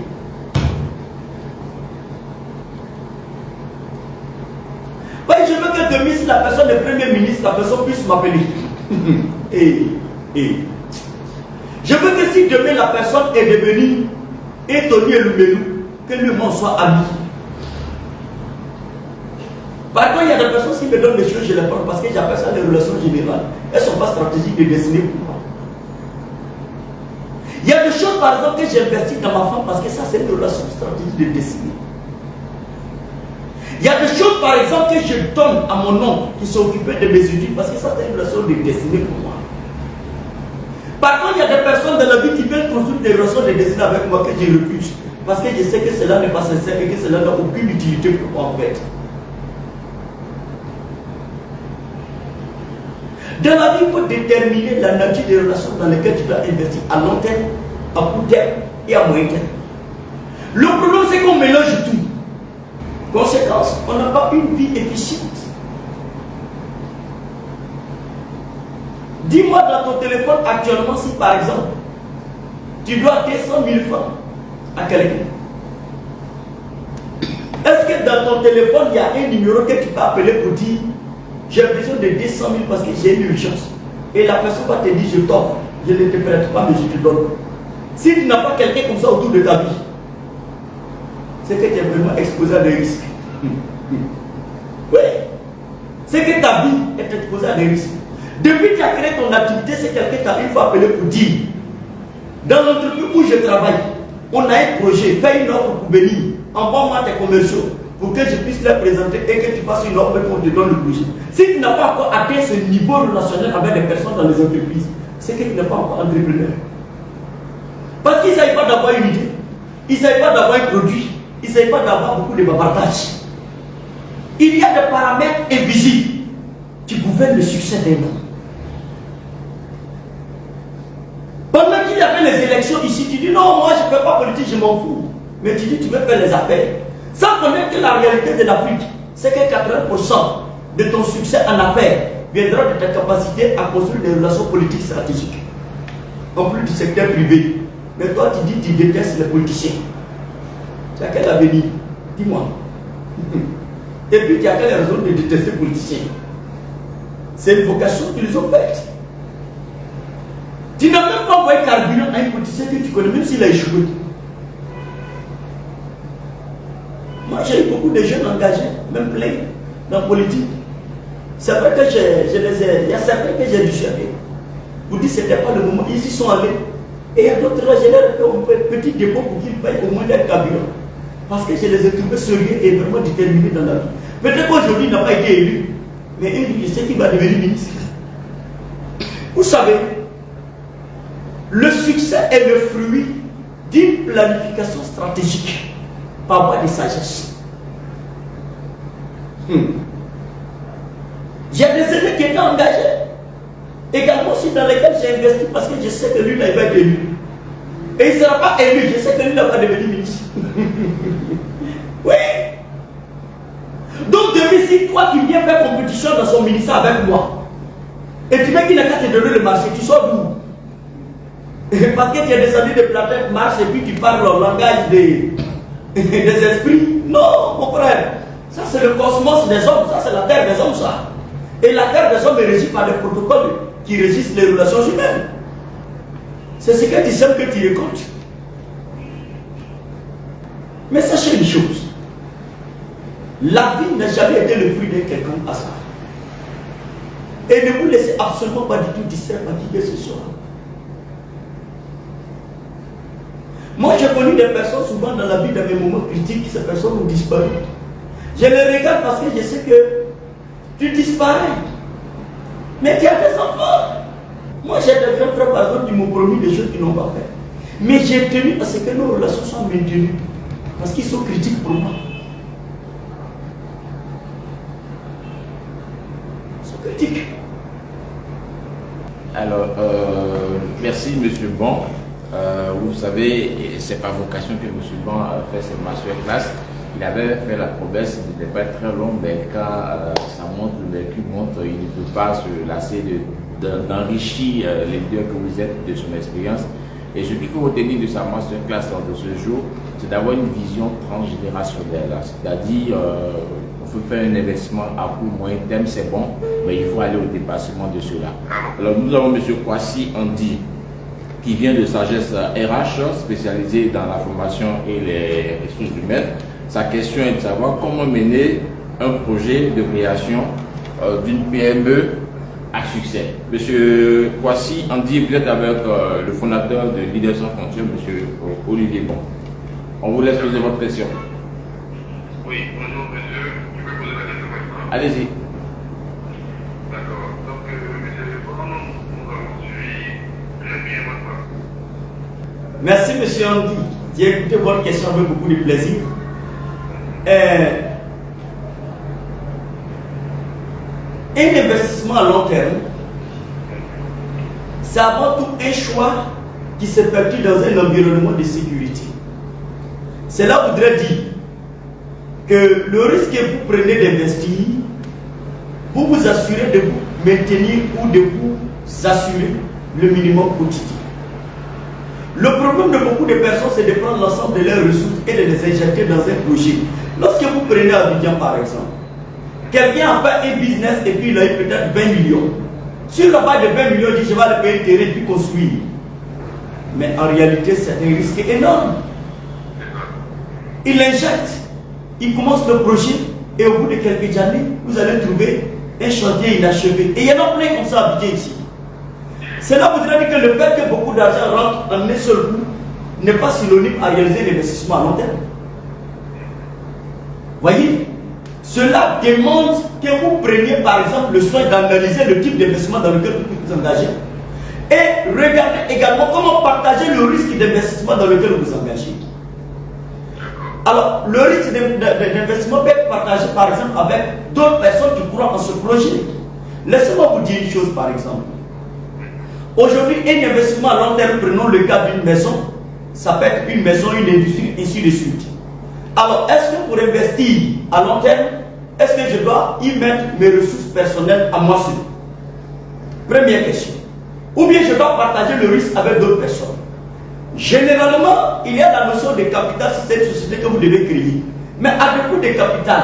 S2: Oui, je veux que demain, si la personne est Premier ministre, la personne puisse m'appeler. Je veux que si demain la personne est devenue Tony Elumelou, que lui et moi soit amis. Par contre, il y a des personnes qui me donnent des choses, je les prends parce que j'appelle ça des relations générales. Elles ne sont pas stratégiques de destinée pour moi. Il y a des choses, par exemple, que j'investis dans ma femme parce que ça, c'est une relation stratégique de destinée. Il y a des choses, par exemple, que je donne à mon oncle qui s'est occupé de mes études parce que ça, c'est une relation de destinée pour moi. Par contre, il y a des personnes dans la vie qui veulent construire des relations de destinée avec moi que je refuse. Parce que je sais que cela n'est pas sincère et que cela n'a aucune utilité pour moi en fait. Dans la vie, il faut déterminer la nature des relations dans lesquelles tu dois investir à long terme, à court terme et à moyen terme. Le problème, c'est qu'on mélange tout. Conséquence, on n'a pas une vie efficiente. Dis-moi dans ton téléphone actuellement si par exemple, tu dois 200 000 francs à quelqu'un. Est-ce que dans ton téléphone, il y a un numéro que tu peux appeler pour dire j'ai besoin de 200 000 parce que j'ai une urgence. Et la personne va te dire je t'offre, je ne te prête pas mais je te donne. Si tu n'as pas quelqu'un comme ça autour de ta vie, c'est que tu es vraiment exposé à des risques. Oui. C'est que ta vie est exposée à des risques. Depuis que tu as créé ton activité, c'est quelqu'un qui t'a une fois appelé pour dire, dans l'entreprise où je travaille, on a un projet, fais une offre pour venir, envoie-moi tes commerciaux pour que je puisse les présenter et que tu fasses une offre et qu'on te donne le projet. Si tu n'as pas encore atteint ce niveau relationnel avec les personnes dans les entreprises, c'est que tu n'es pas encore entrepreneur. Parce qu'il ne s'agit pas d'avoir une idée, il ne s'agit pas d'avoir un produit, il ne s'agit pas d'avoir beaucoup de bavardages. Il y a des paramètres invisibles qui gouvernent le succès d'un homme. Pendant qu'il y avait les élections ici, tu dis non, moi je ne fais pas politique, je m'en fous. Mais tu dis tu veux faire les affaires. Sans connaître que la réalité de l'Afrique, c'est que 80% de ton succès en affaires viendra de ta capacité à construire des relations politiques stratégiques. En plus du secteur privé. Mais toi tu dis tu détestes les politiciens. Tu as quel avenir? Dis-moi. Et puis tu as quelle raison de détester les politiciens? C'est une vocation qu'ils ont faite. Tu n'as même pas envoyé carburant à un politicien que tu connais, même s'il a échoué. Moi, j'ai eu beaucoup de jeunes engagés, même plein, dans la politique. C'est vrai que il y a certains que j'ai dissuadés. Pour dire que ce n'était pas le moment, ils y sont allés. Et il y a d'autres, je leur ai fait un petit dépôt pour qu'ils payent au moins leur carburant. Parce que je les ai trouvés sérieux et vraiment déterminés dans la vie. Peut-être qu'aujourd'hui, il n'a pas été élu, mais il sait qu'il va devenir ministre. Vous savez, le succès est le fruit d'une planification stratégique par voie de sagesse. J'ai des aînés qui étaient engagés, également aussi dans lesquels j'ai investi parce que je sais que lui, il va être élu. Et il ne sera pas élu, je sais que lui, il va devenir ministre. Oui. Donc, demain, si toi qui viens faire compétition dans son ministère avec moi, et tu veux qu'il n'a qu'à te donner le marché, tu sors d'où? Parce que tu es descendu de Platèque, marche et puis tu parles le langage des esprits. Non, mon frère. Ça, c'est le cosmos des hommes. Ça, c'est la terre des hommes, ça. Et la terre des hommes est régie par des protocoles qui régissent les relations humaines. C'est ce que tu sais que tu récoltes. Mais sachez une chose. La vie n'a jamais été le fruit de quelqu'un à ça. Et ne vous laissez absolument pas du tout distraire par qui que ce soit. Moi, j'ai connu des personnes souvent dans la vie, dans mes moments critiques, ces personnes ont disparu. Je les regarde parce que je sais que tu disparais. Mais tu as des enfants. Moi, j'ai des grands frères, par exemple, qui m'ont promis des choses qu'ils n'ont pas fait. Mais j'ai tenu à ce que nos relations soient maintenues. Parce qu'ils sont critiques pour moi. Ils sont critiques.
S1: Alors, merci M. Bon. Vous savez, c'est par vocation que M. Bon a fait cette masterclass. Il avait fait la promesse, il n'était pas très long, mais quand ça monte, le vécu monte, il ne peut pas se lasser d'enrichir les leaders que vous êtes de son expérience. Et ce qu'il faut retenir de sa masterclass de ce jour, c'est d'avoir une vision transgénérationnelle. C'est-à-dire, on peut faire un investissement à court moyen terme, c'est bon, mais il faut aller au dépassement de cela. Alors nous avons M. Kwasi Andi, qui vient de Sagesse RH, spécialisé dans la formation et les ressources humaines. Sa question est de savoir comment mener un projet de création d'une PME à succès. Monsieur Kwasi Andi, vous êtes avec le fondateur de Leaders Sans Frontières, Monsieur Olivier Bon. On vous laisse poser votre question.
S3: Oui, bonjour monsieur. Je peux poser la question maintenant?
S1: Allez-y.
S3: D'accord. Donc, monsieur, comment nous avons suivi très bien votre part?
S2: Merci, monsieur Andy. J'ai écouté votre question avec beaucoup de plaisir. Un investissement à long terme, c'est avant tout un choix qui s'effectue dans un environnement de sécurité. Cela voudrait dire que le risque que vous prenez d'investir, vous vous assurez de vous maintenir ou de vous assurer le minimum quotidien. Le problème de beaucoup de personnes, c'est de prendre l'ensemble de leurs ressources et de les injecter dans un projet. Lorsque vous prenez Abidjan par exemple, quelqu'un a fait un business et puis il a eu peut-être 20 millions. Sur la base de 20 millions, il dit je vais le payer terrain puis construire. Mais en réalité, c'est un risque énorme. il injecte, il commence le projet et au bout de quelques années, vous allez trouver un chantier inachevé. Et il y en a plein comme ça à Abidjan ici. Cela voudrait dire que le fait que beaucoup d'argent rentre en un seul coup n'est pas synonyme à réaliser l'investissement à long terme. Voyez, cela demande que vous preniez par exemple le soin d'analyser le type d'investissement dans lequel vous vous engagez et regardez également comment partager le risque d'investissement dans lequel vous vous engagez. Alors, le risque d'investissement peut être partagé par exemple avec d'autres personnes qui croient en ce projet. Laissez-moi vous dire une chose par exemple. Aujourd'hui, un investissement à long terme, prenons le cas d'une maison, ça peut être une maison, une industrie, ainsi de suite. Alors, est-ce que pour investir à long terme, est-ce que je dois y mettre mes ressources personnelles à moi seul? Première question. Ou bien je dois partager le risque avec d'autres personnes? Généralement, il y a la notion de capital si c'est une société que vous devez créer. Mais à défaut de capital,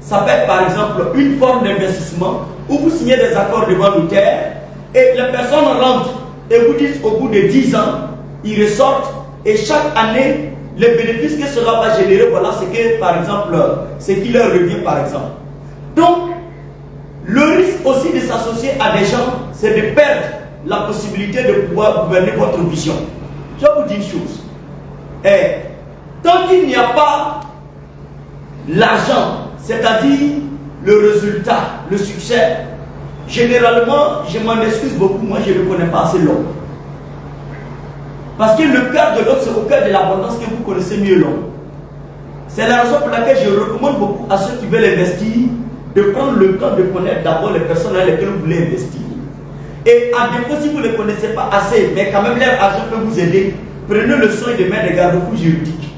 S2: ça peut être par exemple une forme d'investissement où vous signez des accords devant notaire et les personnes rentrent et vous dites au bout de 10 ans, ils ressortent et chaque année, les bénéfices que cela va générer, voilà ce que par exemple, ce qui leur revient par exemple. Donc, le risque aussi de s'associer à des gens, c'est de perdre la possibilité de pouvoir gouverner votre vision. Je vais vous dire une chose. Tant qu'il n'y a pas l'argent, c'est-à-dire le résultat, le succès, généralement, je m'en excuse beaucoup, moi je ne connais pas assez l'homme. Parce que le cœur de l'homme, c'est au cœur de l'abondance que vous connaissez mieux l'homme. C'est la raison pour laquelle je recommande beaucoup à ceux qui veulent investir de prendre le temps de connaître d'abord les personnes dans lesquelles vous voulez investir. Et à défaut, si vous ne les connaissez pas assez, mais quand même leur argent peut vous aider, prenez le soin de mettre des garde-fous juridiques.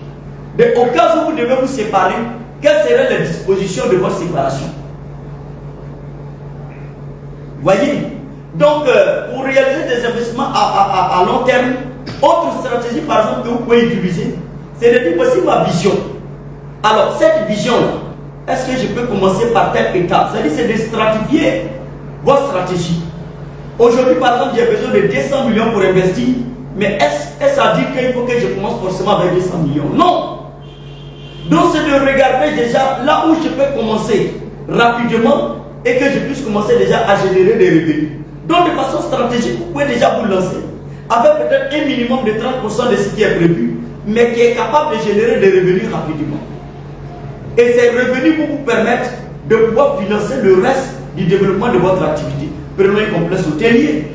S2: Mais au cas où vous devez vous séparer, quelles seraient les dispositions de votre séparation? Voyez? Donc, pour réaliser des investissements à long terme, autre stratégie par exemple que vous pouvez utiliser, c'est de dire voici ma vision. Alors, cette vision-là, est-ce que je peux commencer par telle étape? C'est-à-dire, c'est de stratifier votre stratégie. Aujourd'hui, par exemple, j'ai besoin de 200 millions pour investir, mais est-ce à dire qu'il faut que je commence forcément avec 200 millions? Non! Donc, c'est de regarder déjà là où je peux commencer rapidement et que je puisse commencer déjà à générer des revenus. Donc, de façon stratégique, vous pouvez déjà vous lancer avec peut-être un minimum de 30% de ce qui est prévu, mais qui est capable de générer des revenus rapidement. Et ces revenus vont vous permettre de pouvoir financer le reste du développement de votre activité. Prenons un complexe hôtelier.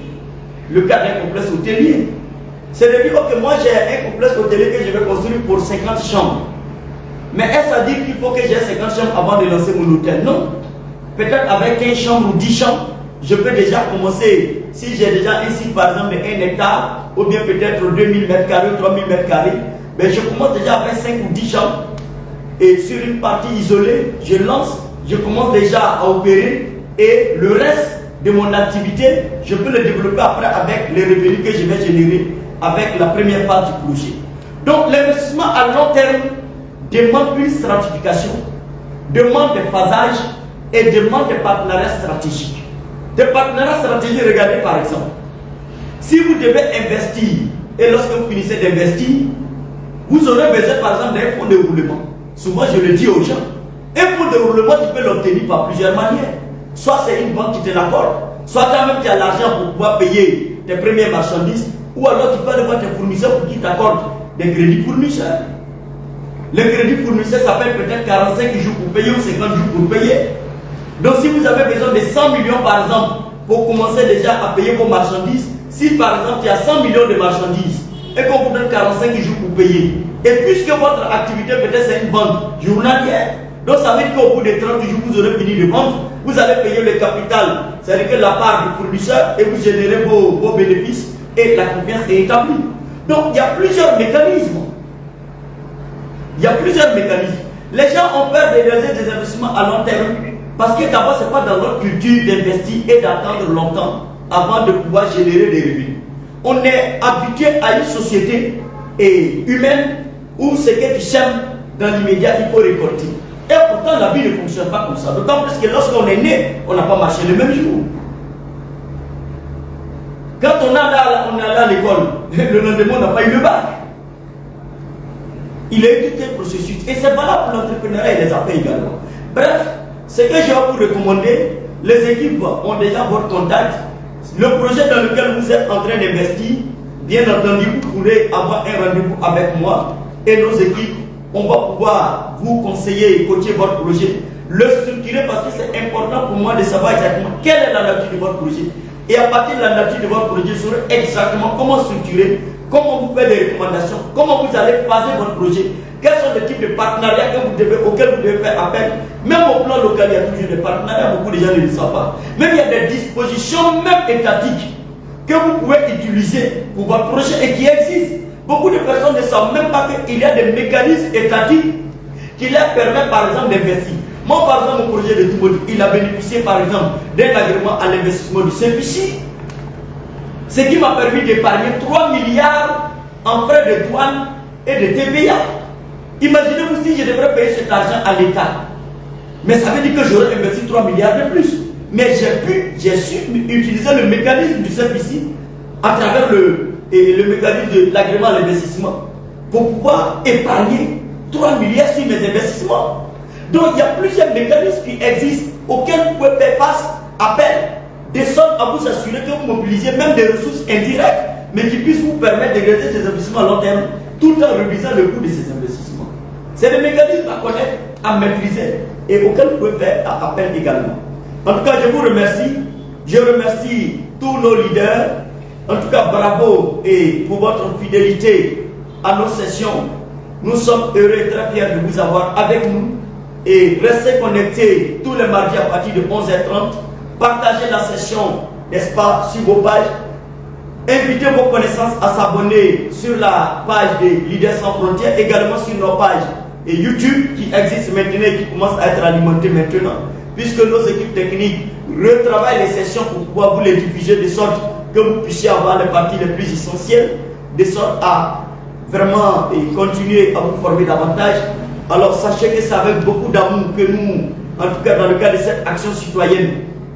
S2: Le cas d'un complexe hôtelier, c'est de dire que moi j'ai un complexe hôtelier que je vais construire pour 50 chambres. Mais est-ce à dire qu'il faut que j'ai 50 chambres avant de lancer mon hôtel? Non. Peut-être avec 15 chambres ou 10 chambres, je peux déjà commencer. Si j'ai déjà un site par exemple de 1 hectare, ou bien peut-être 2000 m², 3000 m², ben je commence déjà avec 5 ou 10 chambres. Et sur une partie isolée, je lance, je commence déjà à opérer et le reste de mon activité, je peux le développer après avec les revenus que je vais générer avec la première phase du projet. Donc l'investissement à long terme demande une stratification, demande des phasages et demande des partenariats stratégiques. Des partenariats stratégiques, regardez par exemple, si vous devez investir et lorsque vous finissez d'investir, vous aurez besoin par exemple d'un fonds de roulement. Souvent je le dis aux gens, un fonds de roulement tu peux l'obtenir par plusieurs manières. Soit c'est une banque qui te l'accorde, soit toi-même tu as l'argent pour pouvoir payer tes premières marchandises, ou alors tu peux aller voir tes fournisseurs pour qu'ils t'accordent des crédits fournisseurs. Les crédits fournisseurs s'appellent peut-être 45 jours pour payer ou 50 jours pour payer. Donc si vous avez besoin de 100 millions par exemple pour commencer déjà à payer vos marchandises, si par exemple il y a 100 millions de marchandises et qu'on vous donne 45 jours pour payer, et puisque votre activité peut-être c'est une vente journalière, donc ça veut dire qu'au bout de 30 jours vous aurez fini de vendre, vous allez payer le capital, c'est-à-dire que la part du fournisseur, et vous générez vos bénéfices et la confiance est établie. Donc il y a plusieurs mécanismes. Il y a plusieurs mécanismes. Les gens ont peur de réaliser des investissements à long terme parce que d'abord ce n'est pas dans notre culture d'investir et d'attendre longtemps avant de pouvoir générer des revenus. On est habitué à une société humaine où ce que tu sèmes dans l'immédiat, il faut récolter. Et pourtant, la vie ne fonctionne pas comme ça. D'autant plus que lorsqu'on est né, on n'a pas marché le même jour. Quand on est allé à l'école, le lendemain, on n'a pas eu le bac. Il a eu tout un processus. Et c'est valable pour l'entrepreneuriat et les affaires également. Bref, ce que j'ai à vous recommander, les équipes ont déjà votre contact. Le projet dans lequel vous êtes en train d'investir, bien entendu, vous pourrez avoir un rendez-vous avec moi et nos équipes. On va pouvoir vous conseiller et coacher votre projet, le structurer parce que c'est important pour moi de savoir exactement quelle est la nature de votre projet. Et à partir de la nature de votre projet, je saurai exactement comment structurer, comment vous faire des recommandations, comment vous allez phaser votre projet, quels sont les types de partenariats auxquels vous devez faire appel. Même au plan local, il y a toujours des partenariats, beaucoup de gens ne le savent pas. Même il y a des dispositions, même étatiques, que vous pouvez utiliser pour votre projet et qui existent. Beaucoup de personnes ne savent même pas qu'il y a des mécanismes étatiques qui leur permettent par exemple d'investir. Moi par exemple, mon projet de Timothy, il a bénéficié par exemple d'un agrément à l'investissement du Saint-Fichi, ce qui m'a permis d'épargner 3 milliards en frais de douane et de TVA. Imaginez-vous si je devrais payer cet argent à l'État. Mais ça veut dire que j'aurais investi 3 milliards de plus. Mais j'ai su utiliser le mécanisme du Saint-Fichi à travers le mécanisme de l'agrément à l'investissement pour pouvoir épargner 3 milliards sur mes investissements. Donc il y a plusieurs mécanismes qui existent auxquels vous pouvez faire face, appel, des sommes à vous assurer que vous mobilisez même des ressources indirectes, mais qui puissent vous permettre de réaliser des investissements à long terme tout en réduisant le coût de ces investissements. C'est des mécanismes à connaître, à maîtriser et auxquels vous pouvez faire appel également. En tout cas, je vous remercie. Je remercie tous nos leaders. En tout cas, bravo et pour votre fidélité à nos sessions. Nous sommes heureux et très fiers de vous avoir avec nous. Et restez connectés tous les mardis à partir de 11h30. Partagez la session, n'est-ce pas, sur vos pages. Invitez vos connaissances à s'abonner sur la page des Leaders Sans Frontières, également sur nos pages et YouTube qui existent maintenant et qui commencent à être alimentées maintenant, puisque nos équipes techniques retravaillent les sessions pour pouvoir vous les diffuser de sorte que vous puissiez avoir les parties les plus essentielles, de sorte à vraiment continuer à vous former davantage. Alors sachez que c'est avec beaucoup d'amour que nous, en tout cas dans le cadre de cette action citoyenne,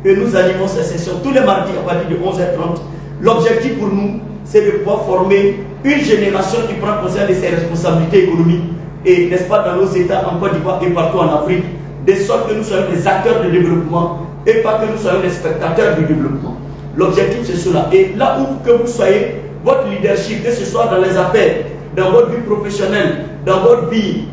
S2: que nous animons ces sessions tous les mardis à partir de 11h30. L'objectif pour nous, c'est de pouvoir former une génération qui prend conscience de ses responsabilités économiques et, n'est-ce pas, dans nos États, en Côte d'Ivoire et partout en Afrique, de sorte que nous soyons des acteurs de développement et pas que nous soyons des spectateurs du développement. L'objectif, c'est cela. Et là où que vous soyez, votre leadership, que ce soit dans les affaires, dans votre vie professionnelle, dans votre vie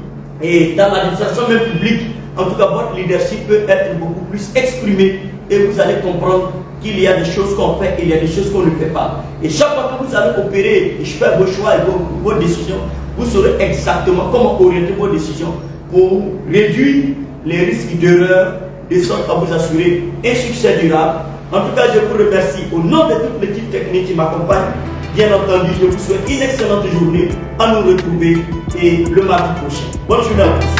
S2: et dans l'administration même publique, en tout cas, votre leadership peut être beaucoup plus exprimé et vous allez comprendre qu'il y a des choses qu'on fait et il y a des choses qu'on ne fait pas. Et chaque fois que vous allez opérer et faire vos choix et vos décisions, vous saurez exactement comment orienter vos décisions pour réduire les risques d'erreur, de sorte à vous assurer un succès durable. En tout cas, je vous remercie au nom de toute l'équipe technique qui m'accompagne. Bien entendu, je vous souhaite une excellente journée, à nous retrouver et le mardi prochain. Bonne journée à tous.